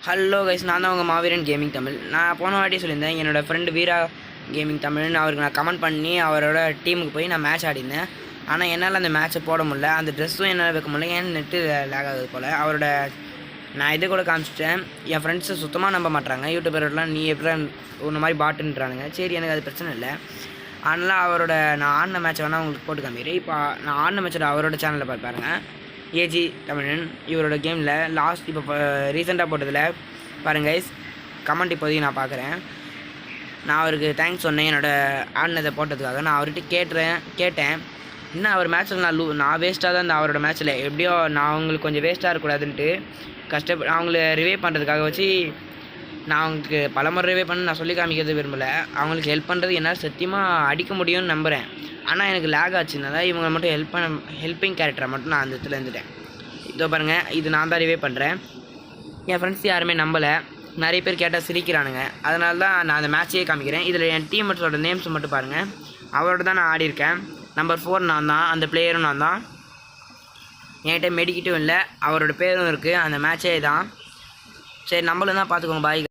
Hello guys, நான் தான் உங்கள் மாவீரன் கேமிங் தமிழ். நான் போன வாட்டி சொல்லியிருந்தேன் என்னோடய ஃப்ரெண்டு வீரா கேமிங் தமிழ்னு அவருக்கு நான் கமெண்ட் பண்ணி அவரோட டீமுக்கு போய் நான் மேட்ச் ஆடினேன். ஆனால் என்னால் அந்த மேட்ச்சை போட முடியல, அந்த ட்ரெஸ்ஸும் என்னால் வைக்க முடியல, ஏன் நெட்டு லேக் ஆகுது போல். அவரோட நான் இது கூட காமிச்சிட்டேன். என் ஃப்ரெண்ட்ஸை சுத்தமாக நம்ப மாட்டாங்க. யூடியூபர்லாம் நீ எப்படி ஒரு மாதிரி பாட்டுன்றானுங்க. சரி, எனக்கு அது பிரச்சனை இல்லை. அதனால் அவரோட நான் ஆடின மேட்ச்சை வேணால் உங்களுக்கு போட்டு காமிக்கிறேன். இப்போ நான் ஆடின மேட்சோட அவரோட சேனலில் பாருங்க, ஏஜி தமிழன். இவரோட கேமில் லாஸ்ட் இப்போ ரீசெண்டாக போட்டதில் பாருங்க கைஸ், கமெண்ட் இப்போதைக்கு நான் பார்க்குறேன். நான் அவருக்கு தேங்க்ஸ் சொன்னேன் என்னோடய ஆடினதை போட்டதுக்காக. நான் அவர்கிட்ட கேட்டேன் இன்னும் அவர் மேட்ச்சில் நான் வேஸ்ட்டாக தான் இந்த அவரோட மேட்ச்சில் எப்படியோ நான் அவங்களுக்கு கொஞ்சம் வேஸ்ட்டாக இருக்கக்கூடாதுன்ட்டு அவங்கள ரிவே பண்ணுறதுக்காக வச்சு நான் அவங்களுக்கு பலமுறை ரிவே பண்ண நான் சொல்லி காமிக்கிறது விரும்பலை. அவங்களுக்கு ஹெல்ப் பண்ணுறது என்னால் சத்தியமாக அடிக்க முடியும்னு நம்புகிறேன். ஆனால் எனக்கு லேக் ஆச்சுன்னா இவங்க மட்டும் ஹெல்ப்பிங் கேரக்டரை மட்டும் நான் அந்த இடத்துல இருந்துட்டேன். இதோ பாருங்கள், இது நான் தான் ரிவே பண்ணுறேன். என் ஃப்ரெண்ட்ஸ் யாருமே நம்பலை. நிறைய பேர் கேட்டால் சிரிக்கிறானுங்க. அதனால தான் நான் அந்த மேட்சையே காமிக்கிறேன். இதில் என் டீம்மேட்ஸோட நேம்ஸ் மட்டும் பாருங்கள். அவரோட தான் நான் ஆடியிருக்கேன். நம்பர் 4 நான் தான், அந்த பிளேயரும் நான் தான். என்கிட்ட மெடிக்கிட்டும் இல்லை, அவரோட பேரும் இருக்குது. அந்த மேட்சே தான். சரி, நம்மளும் தான் பார்த்துக்கோங்க. பாய்.